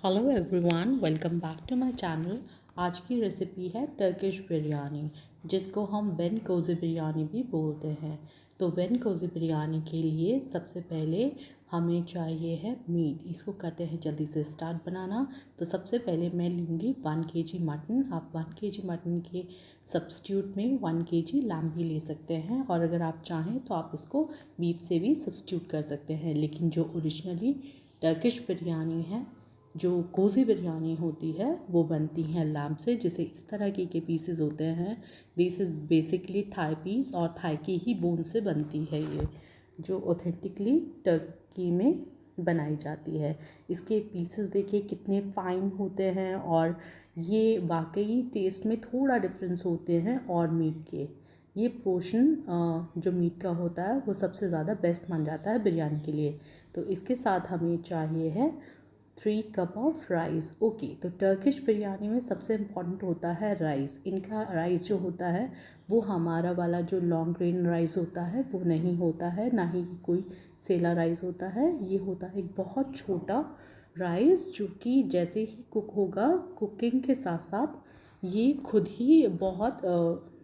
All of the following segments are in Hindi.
Hello everyone, welcome back to my channel. आज की रेसिपी है टर्किश बिरयानी, जिसको हम वेन कोज़ी बिरयानी भी बोलते हैं। तो वेन कोज़ी बिरयानी के लिए सबसे पहले हमें चाहिए है मीट। इसको करते हैं जल्दी से स्टार्ट बनाना। तो सबसे पहले मैं लूँगी 1 केजी मटन। आप 1 केजी मटन के सब्स्टिट्यूट में 1 केजी लैम्ब भी ले सकते हैं, और अगर आप चाहें तो आप इसको बीफ से भी सब्स्टिट्यूट कर सकते हैं। लेकिन जो ओरिजिनली टर्किश बिरयानी है, जो कोज़ी बिरयानी होती है, वो बनती है लैम्ब से, जिसे इस तरह के पीसेस होते हैं। This is basically thigh piece, और थाई की ही बोन से बनती है ये, जो ऑथेंटिकली टर्की में बनाई जाती है। इसके पीसेस देखिए कितने फ़ाइन होते हैं, और ये वाकई टेस्ट में थोड़ा डिफरेंस होते हैं और मीट के। ये पोर्शन जो मीट का होता है वो सबसे ज़्यादा बेस्ट मान जाता है बिरयानी के लिए। तो इसके साथ हमें चाहिए है 3 कप ऑफ राइस। ओके, तो टर्किश बिरयानी में सबसे इम्पॉर्टेंट होता है राइस। इनका राइस जो होता है वो हमारा वाला जो लॉन्ग ग्रेन राइस होता है वो नहीं होता है, ना ही कोई सेला राइस होता है। ये होता है एक बहुत छोटा राइस, जो कि जैसे ही कुक होगा, कुकिंग के साथ साथ ये खुद ही बहुत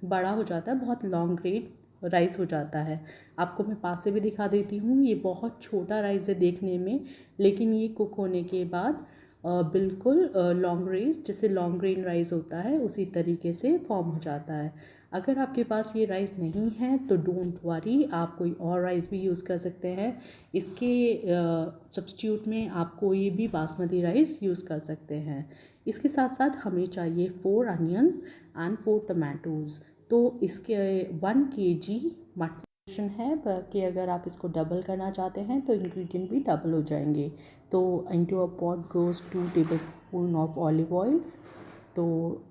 बड़ा हो जाता है, बहुत लॉन्ग ग्रेन राइस हो जाता है। आपको मैं पास से भी दिखा देती हूँ। ये बहुत छोटा राइस है देखने में, लेकिन ये कुक होने के बाद बिल्कुल लॉन्ग राइस, जैसे लॉन्ग ग्रेन राइस होता है उसी तरीके से फॉर्म हो जाता है। अगर आपके पास ये राइस नहीं है तो डोंट वरी, आप कोई और राइस भी यूज़ कर सकते हैं। इसके सब्स्टिट्यूट में आप कोई भी बासमती राइस यूज़ कर सकते हैं। इसके साथ साथ हमें चाहिए 4 अनियन एंड 4 टमाटोज़। तो इसके 1 केजी मटन है, बाकी अगर आप इसको डबल करना चाहते हैं तो इंग्रेडिएंट भी डबल हो जाएंगे। तो into a pot goes 2 tablespoon of olive oil. तो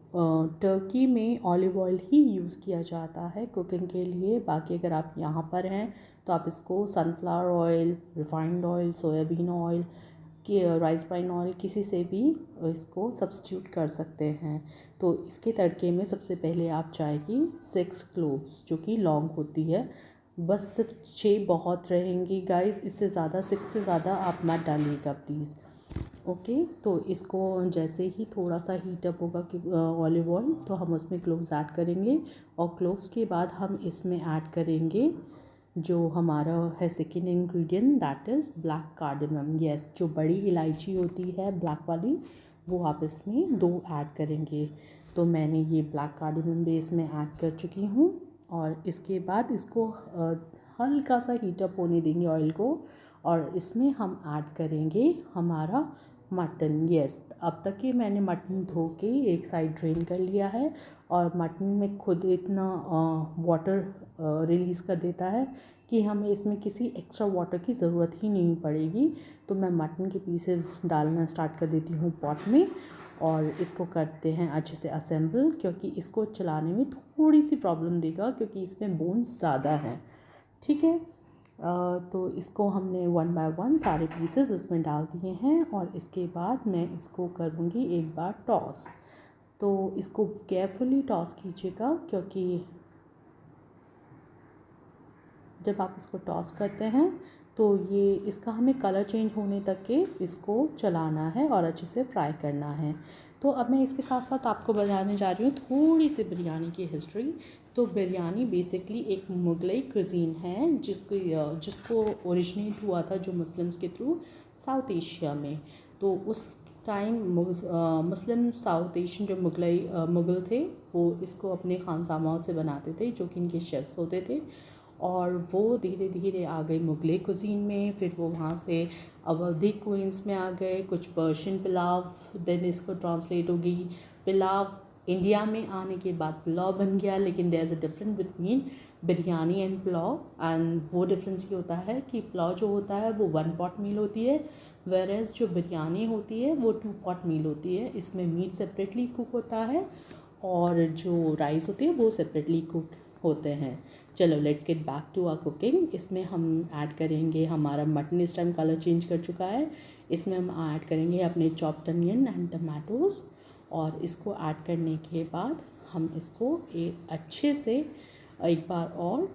टर्की में ऑलिव ऑयल ही यूज़ किया जाता है कुकिंग के लिए। बाकी अगर आप यहाँ पर हैं तो आप इसको sunflower oil, refined oil, soybean oil कि राइस ब्राइन ऑयल, किसी से भी इसको सब्स्टिट्यूट कर सकते हैं। तो इसके तड़के में सबसे पहले आप जाएगी 6 क्लोव्स, जो कि लौंग होती है। बस सिर्फ 6 बहुत रहेंगी गाइस, इससे ज़्यादा 6 से ज़्यादा आप मत डालिएगा प्लीज़। ओके, तो इसको जैसे ही थोड़ा सा हीट अप होगा कि ऑलिव ऑयल, तो हम उसमें क्लोव्स ऐड करेंगे। और क्लोव्स के बाद हम इसमें ऐड करेंगे जो हमारा है second ingredient, that is black cardamom. Yes, जो बड़ी इलायची होती है ब्लैक वाली, वो आप इसमें 2 ऐड करेंगे। तो मैंने ये ब्लैक कार्डेमम भी इसमें ऐड कर चुकी हूँ। और इसके बाद इसको हल्का सा हीटअप होने देंगे ऑयल को, और इसमें हम ऐड करेंगे हमारा मटन। यस, अब तक ही मैंने मटन धो के एक साइड ड्रेन कर लिया है, और मटन में खुद इतना वाटर रिलीज़ कर देता है कि हमें इसमें किसी एक्स्ट्रा वाटर की ज़रूरत ही नहीं पड़ेगी। तो मैं मटन के पीसेस डालना स्टार्ट कर देती हूँ पॉट में, और इसको करते हैं अच्छे से असेंबल, क्योंकि इसको चलाने में थोड़ी सी प्रॉब्लम देगा क्योंकि इसमें बोन्स ज़्यादा हैं। ठीक है, तो इसको हमने 1 बाय 1 सारे पीसेस इसमें डाल दिए हैं, और इसके बाद मैं इसको करूँगी एक बार टॉस। तो इसको केयरफुली टॉस कीजिएगा, क्योंकि जब आप इसको टॉस करते हैं तो ये इसका हमें कलर चेंज होने तक के इसको चलाना है और अच्छे से फ्राई करना है। तो अब मैं इसके साथ साथ आपको बताने जा रही हूँ थोड़ी सी बिरयानी की हिस्ट्री। तो बिरयानी बेसिकली एक मुगलई कुज़ीन है, जिसको ओरिजिनेट हुआ था जो मुस्लिम्स के थ्रू साउथ एशिया में। तो उस टाइम मुस्लिम साउथ एशियन जो मुग़ल थे, वो इसको अपने खानसामाओं से बनाते थे, जो कि इनके शेफ्स होते थे। और वो धीरे धीरे आ गई मुगलई कुज़ीन में, फिर वो वहाँ से अवधी क्वींस में आ गए, कुछ पर्शियन पुलाव, देन इसको ट्रांसलेट होगी पुलाव। इंडिया में आने के बाद पुलाव बन गया, लेकिन there is a difference between biryani and pulao. And वो डिफरेंस ये होता है कि पुलाव जो होता है वो 1 पॉट मील होती है, वेरेज जो बिरयानी होती है वो 2 पॉट मील होती है। इसमें मीट सेपरेटली कुक होता है, और जो राइस होती है वो सेपरेटली कुक होते हैं। चलो let's get back to our cooking. इसमें हम ऐड करेंगे हमारा मटन, इस टाइम कलर चेंज कर चुका है। इसमें हम ऐड करेंगे अपने चॉप्ड अनियन एंड टमाटोज़, और इसको ऐड करने के बाद हम इसको एक अच्छे से एक बार और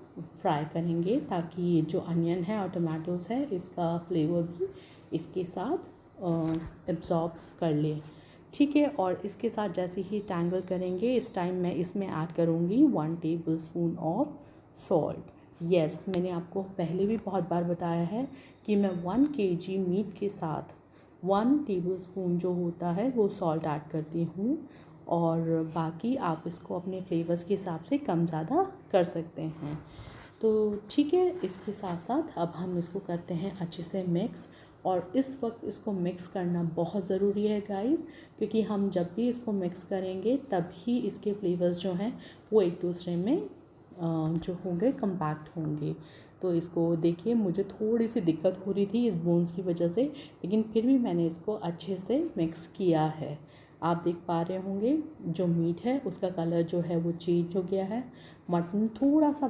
फ्राई करेंगे, ताकि जो अनियन है और टमाटोज़ है इसका फ्लेवर भी इसके साथ एब्जॉर्ब कर ले। ठीक है, और इसके साथ जैसे ही टैंगल करेंगे इस टाइम मैं इसमें ऐड करूँगी 1 टेबलस्पून ऑफ सॉल्ट। यस, मैंने आपको पहले भी बहुत बार बताया है कि मैं 1 kg मीट के साथ 1 टेबलस्पून जो होता है वो सॉल्ट ऐड करती हूँ, और बाकी आप इसको अपने फ्लेवर्स के हिसाब से कम ज़्यादा कर सकते हैं। तो ठीक है, इसके साथ साथ अब हम इसको करते हैं अच्छे से मिक्स। और इस वक्त इसको मिक्स करना बहुत ज़रूरी है गाइस, क्योंकि हम जब भी इसको मिक्स करेंगे तभी इसके फ्लेवर्स जो हैं वो एक दूसरे में जो होंगे कंपैक्ट होंगे। तो इसको देखिए, मुझे थोड़ी सी दिक्कत हो रही थी इस बोन्स की वजह से, लेकिन फिर भी मैंने इसको अच्छे से मिक्स किया है। आप देख पा रहे होंगे जो मीट है उसका कलर जो है वो चेंज हो गया है, मटन थोड़ा सा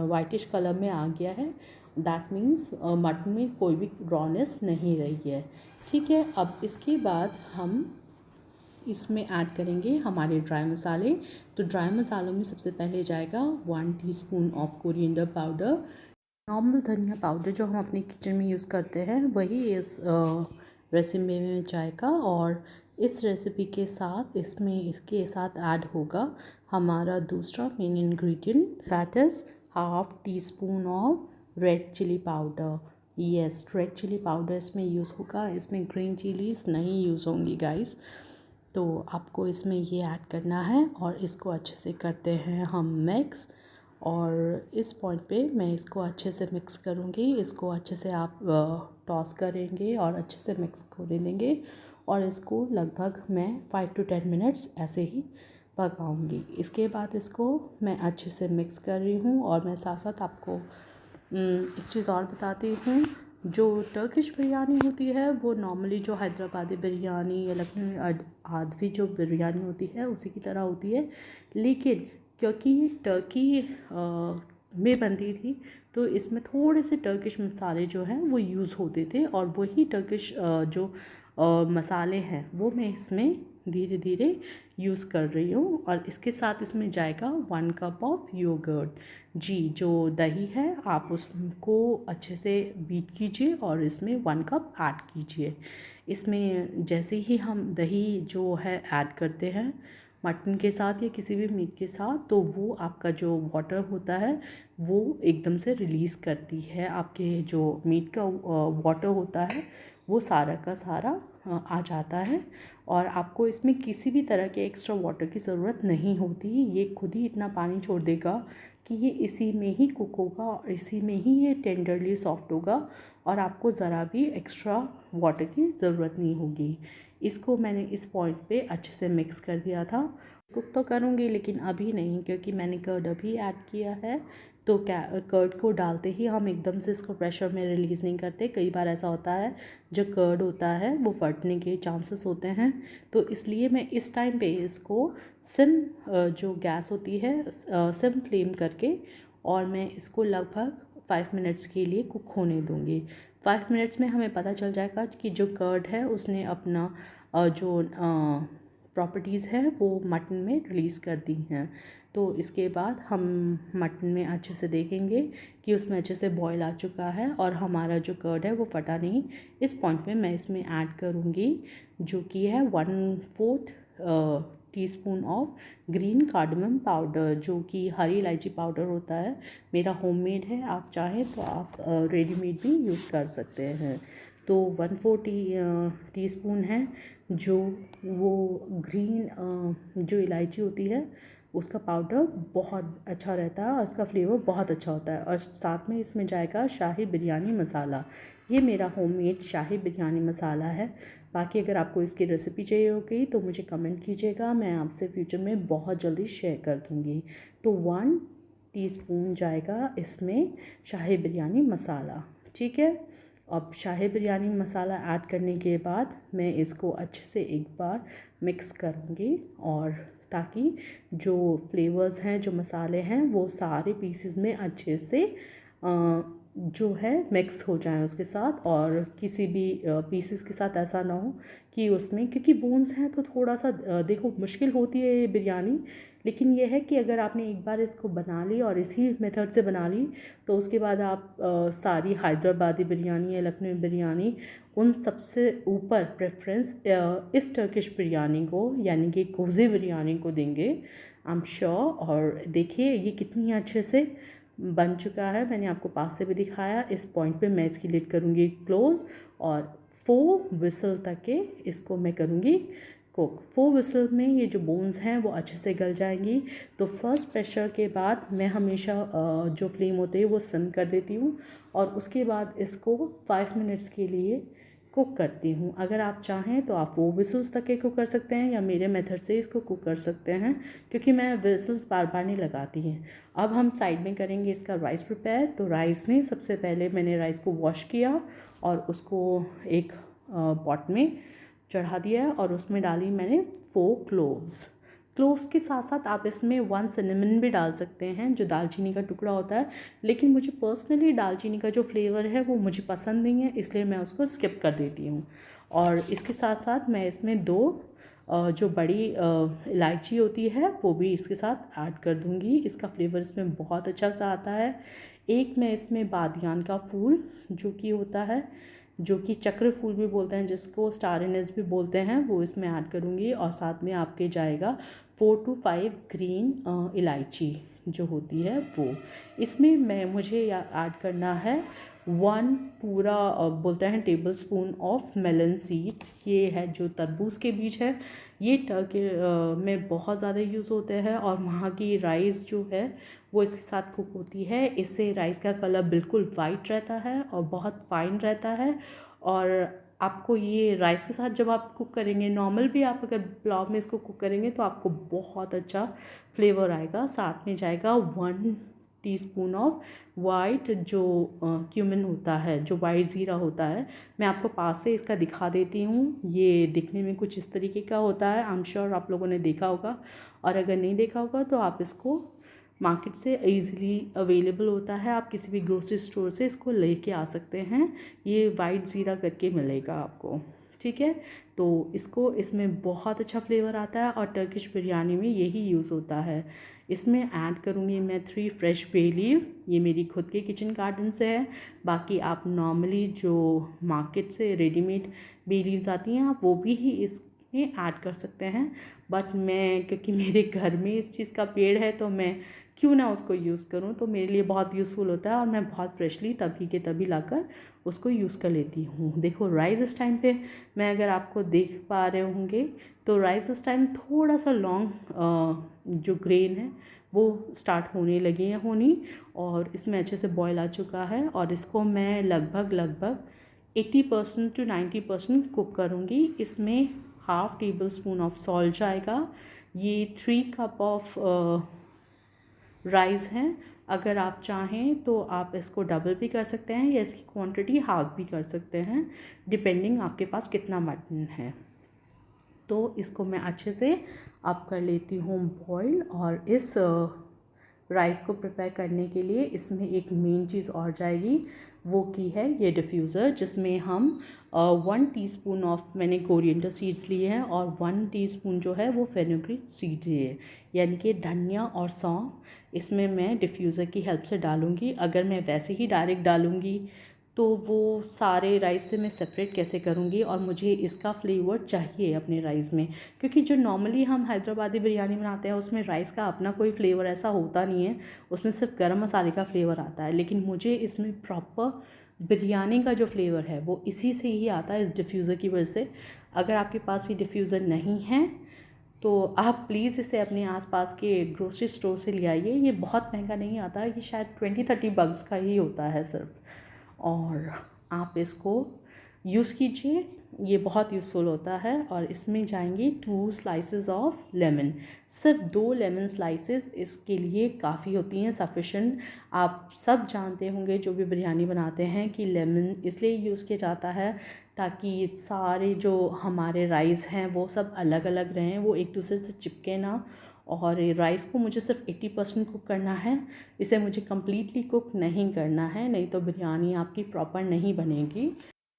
वाइटिश कलर में आ गया है। दैट मीन्स मटन में कोई भी रॉनेस नहीं रही है। ठीक है, अब इसके बाद हम इसमें ऐड करेंगे हमारे ड्राई मसाले। तो ड्राई मसालों में सबसे पहले जाएगा 1 teaspoon of coriander powder. Normal धनिया पाउडर जो हम अपने किचन में यूज़ करते हैं वही इस रेसिपी में जाएगा, और इस रेसिपी के साथ इसके साथ ऐड होगा हमारा दूसरा main ingredient, that is 1/2 teaspoon of red chilli powder. Yes, red chilli powder इसमें यूज़ होगा, इसमें ग्रीन चिलीज़ नहीं यूज़ होंगी गाइस। तो आपको इसमें ये ऐड करना है और इसको अच्छे से करते हैं हम मिक्स। और इस पॉइंट पे मैं इसको अच्छे से मिक्स करूँगी। इसको अच्छे से आप टॉस करेंगे और अच्छे से मिक्स कर देंगे, और इसको लगभग मैं 5 to 10 मिनट्स ऐसे ही पकाऊंगी। इसके बाद इसको मैं अच्छे से मिक्स कर रही हूँ, और मैं साथ साथ आपको एक चीज़ और बताती हूँ। जो टर्किश बिरयानी होती है वो नॉर्मली जो हैदराबादी बिरयानी या लखनवी आदवी जो बिरयानी होती है उसी की तरह होती है, लेकिन क्योंकि टर्की में बनती थी तो इसमें थोड़े से टर्किश मसाले जो हैं वो यूज़ होते थे, और वही टर्किश जो मसाले हैं वो मैं इसमें धीरे धीरे यूज़ कर रही हूँ। और इसके साथ इसमें जाएगा 1 कप ऑफ योगर्ट। जी, जो दही है आप उसको अच्छे से बीट कीजिए और इसमें 1 कप ऐड कीजिए। इसमें जैसे ही हम दही जो है ऐड करते हैं मटन के साथ या किसी भी मीट के साथ, तो वो आपका जो वाटर होता है वो एकदम से रिलीज़ करती है। आपके जो मीट का वाटर होता है वो सारा का सारा आ जाता है, और आपको इसमें किसी भी तरह के एक्स्ट्रा वाटर की ज़रूरत नहीं होती। ये खुद ही इतना पानी छोड़ देगा कि ये इसी में ही कुक होगा और इसी में ही ये टेंडरली सॉफ्ट होगा, और आपको ज़रा भी एक्स्ट्रा वाटर की ज़रूरत नहीं होगी। इसको मैंने इस पॉइंट पे अच्छे से मिक्स कर दिया था। कुक तो करूँगी लेकिन अभी नहीं, क्योंकि मैंने कर्ड अभी ऐड किया है। तो कर्ड को डालते ही हम एकदम से इसको प्रेशर में रिलीज़ नहीं करते। कई बार ऐसा होता है जो कर्ड होता है वो फटने के चांसेस होते हैं, तो इसलिए मैं इस टाइम पे इसको सिम जो गैस होती है सिम फ्लेम करके, और मैं इसको लगभग 5 मिनट्स के लिए कुक होने दूँगी। 5 मिनट्स में हमें पता चल जाएगा कि जो कर्ड है उसने अपना जो प्रॉपर्टीज़ है वो मटन में रिलीज़ कर दी हैं। तो इसके बाद हम मटन में अच्छे से देखेंगे कि उसमें अच्छे से बॉईल आ चुका है और हमारा जो कर्ड है वो फटा नहीं। इस पॉइंट में मैं इसमें ऐड करूँगी जो कि है 1/4 teaspoon of green cardamom powder, जो कि हरी इलायची पाउडर होता है। मेरा होममेड है, आप चाहें तो आप रेडीमेड भी यूज़ कर सकते हैं। तो 1/4 टीस्पून है जो वो ग्रीन जो इलायची होती है उसका पाउडर बहुत अच्छा रहता है और इसका फ्लेवर बहुत अच्छा होता है। और साथ में इसमें जाएगा शाही बिरयानी मसाला। ये मेरा होममेड शाही बिरयानी मसाला है। बाकी अगर आपको इसकी रेसिपी चाहिए होगी तो मुझे कमेंट कीजिएगा, मैं आपसे फ्यूचर में बहुत जल्दी शेयर कर दूँगी। तो 1 टीस्पून जाएगा इसमें शाही बिरयानी मसाला। ठीक है, अब शाही बिरयानी मसाला ऐड करने के बाद मैं इसको अच्छे से एक बार मिक्स करूँगी, और ताकि जो फ्लेवर्स हैं जो मसाले हैं वो सारे पीसेस में अच्छे से जो है मिक्स हो जाए उसके साथ, और किसी भी पीसेस के साथ ऐसा ना हो कि उसमें, क्योंकि बोन्स हैं तो थोड़ा सा देखो मुश्किल होती है ये बिरयानी, लेकिन ये है कि अगर आपने एक बार इसको बना ली और इसी मेथड से बना ली तो उसके बाद आप सारी हैदराबादी बिरयानी या लखनवी बिरयानी उन सबसे ऊपर प्रेफरेंस इस टर्किश बिरयानी को यानी कि कोज़ी बिरयानी को देंगे, आई एम श्योर। और देखिए ये कितनी अच्छे से बन चुका है, मैंने आपको पास से भी दिखाया। इस पॉइंट पे मैं इसकी लिड करूँगी क्लोज़ और 4 विसल तक के इसको मैं करूँगी कुक। 4 विसल में ये जो बोन्स हैं वो अच्छे से गल जाएंगी। तो फर्स्ट प्रेशर के बाद मैं हमेशा जो फ्लेम होते हैं वो सिम कर देती हूँ और उसके बाद इसको 5 मिनट्स के लिए कुक करती हूँ। अगर आप चाहें तो आप 4 विसल्स तक के कुक कर सकते हैं या मेरे मेथड से इसको कुक कर सकते हैं, क्योंकि मैं विसल्स बार बार नहीं लगाती हैं। अब हम साइड में करेंगे इसका राइस प्रिपेयर। तो राइस में सबसे पहले मैंने राइस को वॉश किया और उसको एक पॉट में चढ़ा दिया और उसमें डाली मैंने 4 क्लोव्स। क्लोव्स के साथ साथ आप इसमें 1 सिनेमन भी डाल सकते हैं जो दालचीनी का टुकड़ा होता है, लेकिन मुझे पर्सनली दालचीनी का जो फ्लेवर है वो मुझे पसंद नहीं है, इसलिए मैं उसको स्किप कर देती हूँ। और इसके साथ साथ मैं इसमें 2 जो बड़ी इलायची होती है वो भी इसके साथ ऐड कर दूँगी, इसका फ्लेवर इसमें बहुत अच्छा सा आता है। एक मैं इसमें बादियान का फूल जो कि होता है, जो कि चक्र फूल भी बोलते हैं, जिसको स्टार एनिस भी बोलते हैं, वो इसमें ऐड करूँगी। और साथ में आपके जाएगा 4 to 5 ग्रीन इलायची जो होती है वो। इसमें मुझे ऐड करना है 1 पूरा बोलते हैं tablespoon of melon seeds. ये है जो तरबूज के बीज है, ये टर्की में बहुत ज़्यादा यूज़ होते हैं और वहाँ की राइस जो है वो इसके साथ कुक होती है। इससे राइस का कलर बिल्कुल वाइट रहता है और बहुत फाइन रहता है। और आपको ये राइस के साथ जब आप कुक करेंगे, नॉर्मल भी आप अगर पुलाव में इसको कुक करेंगे तो आपको बहुत अच्छा फ्लेवर आएगा। साथ में जाएगा 1 टीस्पून ऑफ वाइट जो क्यूमिन होता है, जो वाइट ज़ीरा होता है। मैं आपको पास से इसका दिखा देती हूँ, ये दिखने में कुछ इस तरीके का होता है। आई एम श्योर आप लोगों ने देखा होगा, और अगर नहीं देखा होगा तो आप इसको मार्केट से ईज़िली अवेलेबल होता है, आप किसी भी ग्रोसरी स्टोर से इसको लेके आ सकते हैं। ये वाइट ज़ीरा करके मिलेगा आपको, ठीक है। तो इसको इसमें बहुत अच्छा फ्लेवर आता है और टर्किश बिरयानी में यही यूज़ होता है। इसमें ऐड करूँगी मैं 3 फ्रेश बे लीव, ये मेरी खुद के किचन गार्डन से है। बाकी आप नॉर्मली जो मार्केट से रेडीमेड बे लीव्स आती हैं आप वो भी ही इसमें ऐड कर सकते हैं, बट मैं क्योंकि मेरे घर में इस चीज़ का पेड़ है तो मैं क्यों ना उसको यूज़ करूँ, तो मेरे लिए बहुत यूज़फुल होता है और मैं बहुत फ्रेशली तभी के तभी लाकर उसको यूज़ कर लेती हूँ। देखो राइस इस टाइम पे मैं अगर आपको देख पा रहे होंगे तो राइस इस टाइम थोड़ा सा लॉन्ग जो ग्रेन है वो स्टार्ट होने लगी है होनी, और इसमें अच्छे से बॉयल आ चुका है। और इसको मैं लगभग 80% to 90% कुक करूँगी। इसमें half table spoon of salt जाएगा। ये 3 कप ऑफ राइस हैं। अगर आप चाहें तो आप इसको डबल भी कर सकते हैं या इसकी क्वांटिटी हाफ भी कर सकते हैं, डिपेंडिंग आपके पास कितना मटन है। तो इसको मैं अच्छे से अब कर लेती हूँ बॉईल। और इस राइस को प्रिपेयर करने के लिए इसमें एक मेन चीज़ और जाएगी, वो की है ये डिफ्यूज़र, जिसमें हम 1 टीस्पून ऑफ मैंने कोरिएंडर सीड्स लिए हैं और 1 टीस्पून जो है वो फेनुग्रीक सीड्स लिए, यानी कि धनिया और सौंफ इसमें मैं डिफ्यूज़र की हेल्प से डालूँगी। अगर मैं वैसे ही डायरेक्ट डालूँगी तो वो सारे राइस से मैं सेपरेट कैसे करूँगी, और मुझे इसका फ्लेवर चाहिए अपने राइस में, क्योंकि जो नॉर्मली हम हैदराबादी बिरयानी बनाते हैं उसमें राइस का अपना कोई फ्लेवर ऐसा होता नहीं है, उसमें सिर्फ गरम मसाले का फ्लेवर आता है। लेकिन मुझे इसमें प्रॉपर बिरयानी का जो फ्लेवर है वो इसी से ही आता है, इस डिफ्यूज़र की वजह से। अगर आपके पास ये डिफ्यूज़र नहीं है तो आप प्लीज़ इसे अपने आसपास के ग्रोसरी स्टोर से ले आइए। ये बहुत महंगा नहीं आता है, ये शायद 20-30 बग्स का ही होता है सिर्फ, और आप इसको यूज़ कीजिए, ये बहुत यूज़फुल होता है। और इसमें जाएंगी 2 स्लाइसेस ऑफ लेमन, सिर्फ 2 लेमन स्लाइसेस इसके लिए काफ़ी होती हैं, सफिशेंट। आप सब जानते होंगे जो भी बिरयानी बनाते हैं कि लेमन इसलिए यूज़ किया जाता है ताकि सारे जो हमारे राइस हैं वो सब अलग अलग रहें, वो एक दूसरे से चिपके ना, और राइस को मुझे सिर्फ 80% कुक करना है, इसे मुझे कम्प्लीटली कुक नहीं करना है, नहीं तो बिरयानी आपकी प्रॉपर नहीं बनेगी।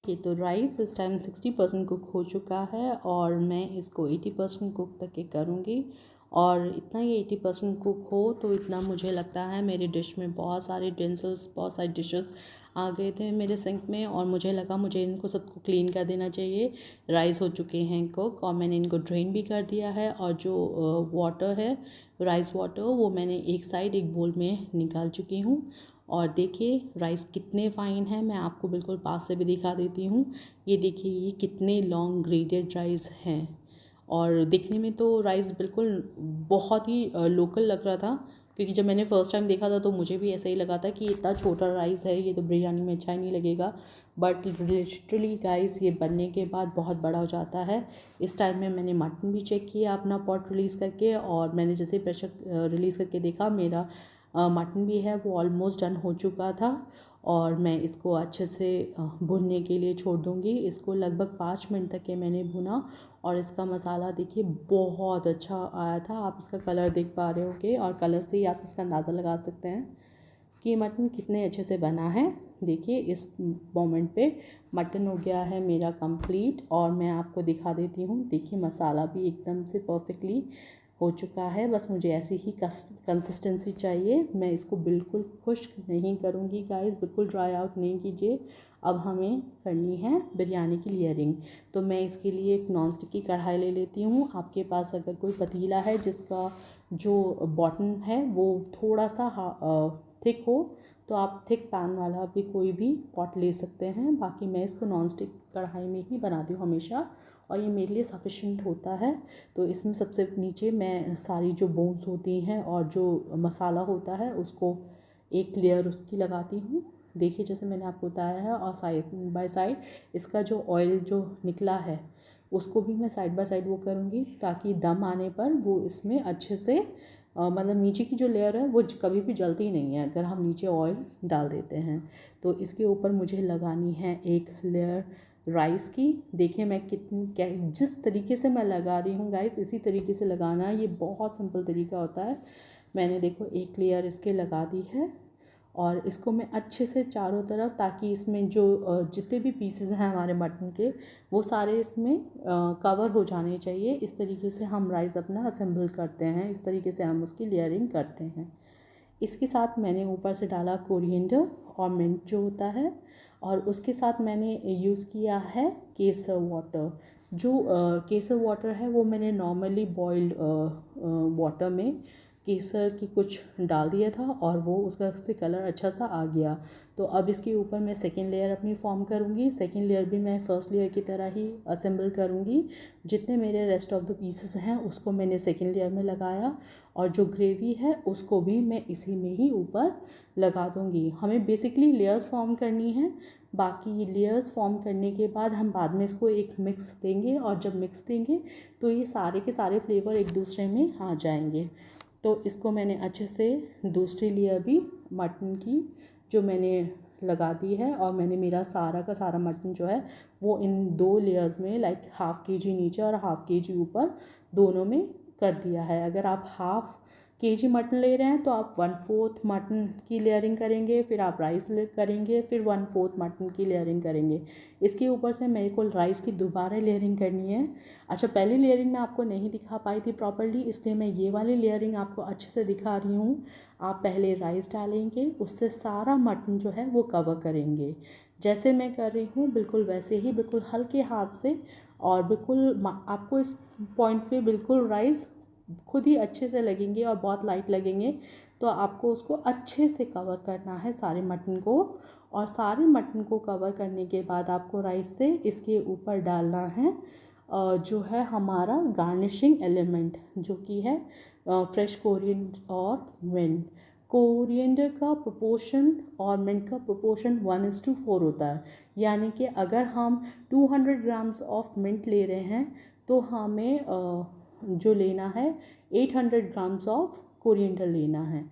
तो राइस इस टाइम 60% कुक हो चुका है और मैं इसको 80% कुक तक के करूँगी। और इतना ही 80% कुक हो तो इतना मुझे लगता है मेरी डिश में बहुत सारे यूटेंसिल्स, बहुत सारी डिशेस आ गए थे मेरे सिंक में, और मुझे लगा मुझे इनको सबको क्लीन कर देना चाहिए। राइस हो चुके हैं कुक और मैंने इनको ड्रेन भी कर दिया है, और जो वाटर है, राइस वाटर, वो मैंने एक साइड एक बोल में निकाल चुकी हूँ। और देखिए राइस कितने फ़ाइन हैं, मैं आपको बिल्कुल पास से भी दिखा देती हूँ। ये देखिए ये कितने लॉन्ग ग्रेडेड राइस हैं, और दिखने में तो राइस बिल्कुल बहुत ही लोकल लग रहा था, क्योंकि जब मैंने फ़र्स्ट टाइम देखा था तो मुझे भी ऐसा ही लगा था कि इतना छोटा राइस है, ये तो बिरयानी में अच्छा ही नहीं लगेगा। बट लिटरली गाइस ये बनने के बाद बहुत बड़ा हो जाता है। इस टाइम में मैंने मटन भी चेक किया अपना पॉट रिलीज़ करके, और मैंने जैसे प्रेशर रिलीज़ करके देखा मेरा मटन भी है वो ऑलमोस्ट डन हो चुका था। और मैं इसको अच्छे से भुनने के लिए छोड़ दूँगी। इसको लगभग 5 मिनट तक के मैंने भुना, और इसका मसाला देखिए बहुत अच्छा आया था। आप इसका कलर देख पा रहे होंगे, और कलर से ही आप इसका अंदाज़ा लगा सकते हैं कि मटन कितने अच्छे से बना है। देखिए इस मोमेंट पे मटन हो गया है मेरा कंप्लीट, और मैं आपको दिखा देती हूँ। देखिए मसाला भी एकदम से परफेक्टली हो चुका है, बस मुझे ऐसी ही कंसिस्टेंसी चाहिए। मैं इसको बिल्कुल खुश्क नहीं करूँगी गाइस, बिल्कुल ड्राई आउट नहीं कीजिए। अब हमें करनी है बिरयानी की लेयरिंग। तो मैं इसके लिए एक नॉन स्टिक की कढ़ाई ले लेती हूँ। आपके पास अगर कोई पतीला है जिसका जो बॉटम है वो थोड़ा सा थिक हो, तो आप थिक पैन वाला भी कोई भी पॉट ले सकते हैं। बाकी मैं इसको नॉन स्टिक कढ़ाई में ही बनाती हूँ हमेशा, और ये मेरे लिए सफिशिएंट होता है। तो इसमें सबसे नीचे मैं सारी जो बोन्स होती हैं और जो मसाला होता है उसको एक लेयर उसकी लगाती हूँ। देखिए जैसे मैंने आपको बताया है, और साइड बाय साइड इसका जो ऑयल जो निकला है उसको भी मैं साइड बाय साइड वो करूँगी, ताकि दम आने पर वो इसमें अच्छे से मतलब नीचे की जो लेयर है वो कभी भी जलती नहीं है अगर हम नीचे ऑयल डाल देते हैं। तो इसके ऊपर मुझे लगानी है एक लेयर राइस की। देखिए मैं जिस तरीके से मैं लगा रही हूँ गाइस, इसी तरीके से लगाना, ये बहुत सिंपल तरीका होता है। मैंने देखो एक लेयर इसके लगा दी है, और इसको मैं अच्छे से चारों तरफ, ताकि इसमें जो जितने भी पीसेस हैं हमारे मटन के वो सारे इसमें कवर हो जाने चाहिए। इस तरीके से हम राइस अपना असेंबल करते हैं, इस तरीके से हम उसकी लेयरिंग करते हैं। इसके साथ मैंने ऊपर से डाला कोरिएंडर और मिंट जो होता है, और उसके साथ मैंने यूज़ किया है केसर वाटर। जो केसर वाटर है वो मैंने नॉर्मली बॉइल्ड वाटर में केसर की कुछ डाल दिया था, और वो उसका से कलर अच्छा सा आ गया। तो अब इसके ऊपर मैं सेकेंड लेयर अपनी फॉर्म करूँगी। सेकेंड लेयर भी मैं फ़र्स्ट लेयर की तरह ही असेंबल करूँगी। जितने मेरे रेस्ट ऑफ द पीसेस हैं उसको मैंने सेकेंड लेयर में लगाया, और जो ग्रेवी है उसको भी मैं इसी में ही ऊपर लगा दूँगी। हमें बेसिकली लेयर्स फॉर्म करनी है। बाकी लेयर्स फॉर्म करने के बाद हम बाद में इसको एक मिक्स देंगे, और जब मिक्स देंगे तो ये सारे के सारे फ्लेवर एक दूसरे में आ जाएंगे। तो इसको मैंने अच्छे से दूसरी लेयर भी मटन की जो मैंने लगा दी है, और मैंने मेरा सारा का सारा मटन जो है वो इन 2 लेयर्स में लाइक ½ kg नीचे और ½ kg ऊपर दोनों में कर दिया है। अगर आप ½ kg मटन ले रहे हैं तो आप 1/4 मटन की लेयरिंग करेंगे, फिर आप राइस करेंगे, फिर 1/4 मटन की लेयरिंग करेंगे। इसके ऊपर से मेरे को राइस की दोबारा लेयरिंग करनी है। अच्छा, पहली लेयरिंग मैं आपको नहीं दिखा पाई थी प्रॉपर्ली, इसलिए मैं ये वाली लेयरिंग आपको अच्छे से दिखा रही हूँ। आप पहले राइस डालेंगे, उससे सारा मटन जो है वो कवर करेंगे। जैसे मैं कर रही हूँ बिल्कुल वैसे ही, बिल्कुल हल्के हाथ से, और बिल्कुल आपको इस पॉइंट पे बिल्कुल राइस खुद ही अच्छे से लगेंगे और बहुत लाइट लगेंगे। तो आपको उसको अच्छे से कवर करना है सारे मटन को, और सारे मटन को कवर करने के बाद आपको राइस से इसके ऊपर डालना है जो है हमारा गार्निशिंग एलिमेंट, जो कि है फ्रेश कोरिएंडर और मिंट। कोरिएंडर का प्रोपोर्शन और मिंट का प्रोपोर्शन 1:4 होता है। यानी कि अगर हम 200 ग्राम्स ऑफ मिंट ले रहे हैं तो हमें जो लेना है 800 ग्राम्स ऑफ कोरिएंडर लेना है,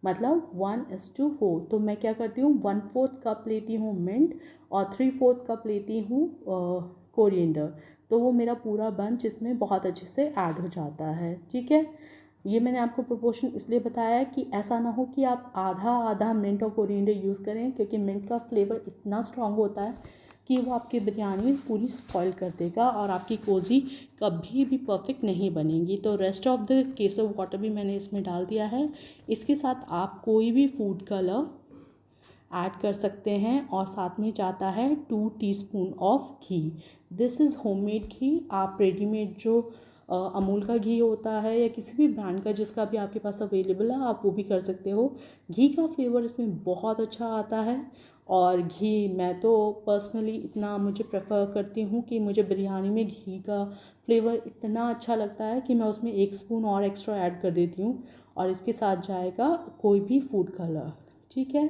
मतलब 1:4। तो मैं क्या करती हूँ, 1/4 कप लेती हूँ मिंट और 3/4 कप लेती हूँ कोरिएंडर। तो वो मेरा पूरा बंच इसमें बहुत अच्छे से ऐड हो जाता है। ठीक है, ये मैंने आपको प्रोपोर्शन इसलिए बताया है कि ऐसा ना हो कि आप आधा आधा मिंट और कोरिएंडर यूज़ करें, क्योंकि मिंट का फ्लेवर इतना स्ट्रॉन्ग होता है कि वो आपकी बिरयानी पूरी स्पॉइल कर देगा और आपकी कोज़ी कभी भी परफेक्ट नहीं बनेगी। तो rest of the Kesar water भी मैंने इसमें डाल दिया है। इसके साथ आप कोई भी फूड कलर ऐड कर सकते हैं और साथ में जाता है 2 teaspoon of ghee. This is homemade ghee. आप रेडीमेड जो अमूल का घी होता है या किसी भी ब्रांड का जिसका भी आपके पास अवेलेबल है, आप वो भी कर सकते हो। घी का फ्लेवर इसमें बहुत अच्छा आता है। और घी मैं तो पर्सनली इतना मुझे प्रेफर करती हूँ कि मुझे बिरयानी में घी का फ्लेवर इतना अच्छा लगता है कि मैं उसमें 1 स्पून और एक्स्ट्रा ऐड कर देती हूँ। और इसके साथ जाएगा कोई भी फूड कलर। ठीक है,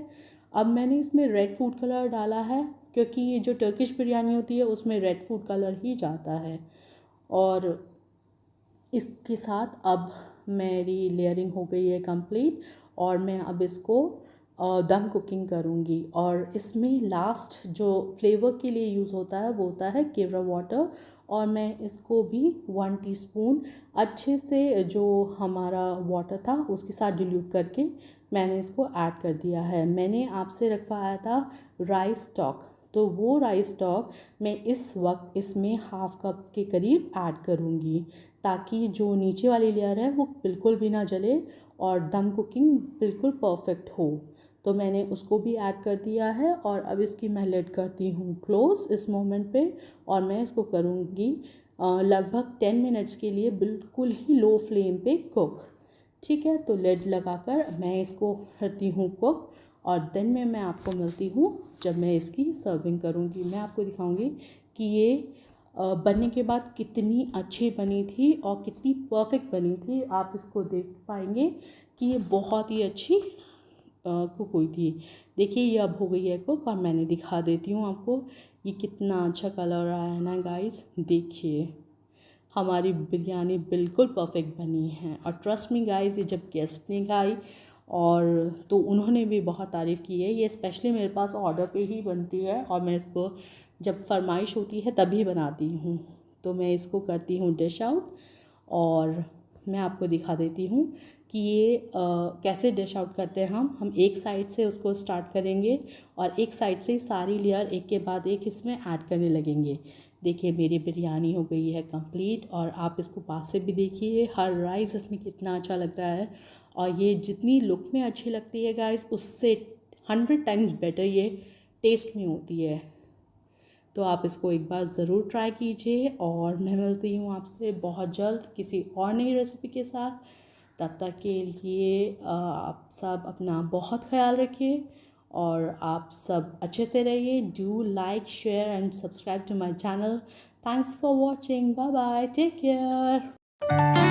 अब मैंने इसमें रेड फूड कलर डाला है, क्योंकि ये जो टर्किश बिरयानी होती है उसमें रेड फूड कलर ही जाता है। और इसके साथ अब मेरी लेयरिंग हो गई है कंप्लीट और मैं अब इसको दम कुकिंग करूँगी। और इसमें लास्ट जो फ्लेवर के लिए यूज़ होता है वो होता है केवड़ा वाटर। और मैं इसको भी 1 टीस्पून अच्छे से जो हमारा वाटर था उसके साथ डिल्यूट करके मैंने इसको ऐड कर दिया है। मैंने आपसे रखवाया था राइस स्टॉक, तो वो राइस स्टॉक मैं इस वक्त इसमें हाफ़ कप के करीब ऐड करूँगी, ताकि जो नीचे वाली लेयर है वो बिल्कुल भी ना जले और दम कुकिंग बिल्कुल परफेक्ट हो। तो मैंने उसको भी ऐड कर दिया है और अब इसकी मैं लिड करती हूँ क्लोज़ इस मोमेंट पे। और मैं इसको करूँगी लगभग 10 मिनट्स के लिए बिल्कुल ही लो फ्लेम पे कुक। ठीक है, तो लिड लगाकर मैं इसको करती हूँ कुक। और देन में मैं आपको मिलती हूँ जब मैं इसकी सर्विंग करूँगी। मैं आपको दिखाऊँगी कि ये बनने के बाद कितनी अच्छी बनी थी और कितनी परफेक्ट बनी थी। आप इसको देख पाएंगे कि ये बहुत ही अच्छी कुक हुई थी। देखिए ये अब हो गई है कुक और मैंने दिखा देती हूँ आपको ये कितना अच्छा कलर आया है ना गाइस। देखिए हमारी बिरयानी बिल्कुल परफेक्ट बनी है। और ट्रस्ट मी गाइस, ये जब गेस्ट ने खाई और तो उन्होंने भी बहुत तारीफ़ की है। ये स्पेशली मेरे पास ऑर्डर पे ही बनती है और मैं इसको जब फरमाइश होती है तभी बनाती हूँ। तो मैं इसको करती हूँ डिश आउट और मैं आपको दिखा देती हूँ कि ये कैसे डिश आउट करते हैं। हम एक साइड से उसको स्टार्ट करेंगे और एक साइड से सारी लेयर एक के बाद एक इसमें ऐड करने लगेंगे। देखिए मेरी बिरयानी हो गई है कंप्लीट और आप इसको पास से भी देखिए हर राइस इसमें कितना अच्छा लग रहा है। और ये जितनी लुक में अच्छी लगती है गाइस, उससे 100 टाइम्स बेटर ये टेस्ट में होती है। तो आप इसको एक बार ज़रूर ट्राई कीजिए और मैं मिलती हूँ आपसे बहुत जल्द किसी और नई रेसिपी के साथ। तब तक के लिए आप सब अपना बहुत ख्याल रखिए और आप सब अच्छे से रहिए। Do like share and subscribe to my channel. Thanks for watching. Bye bye, take care.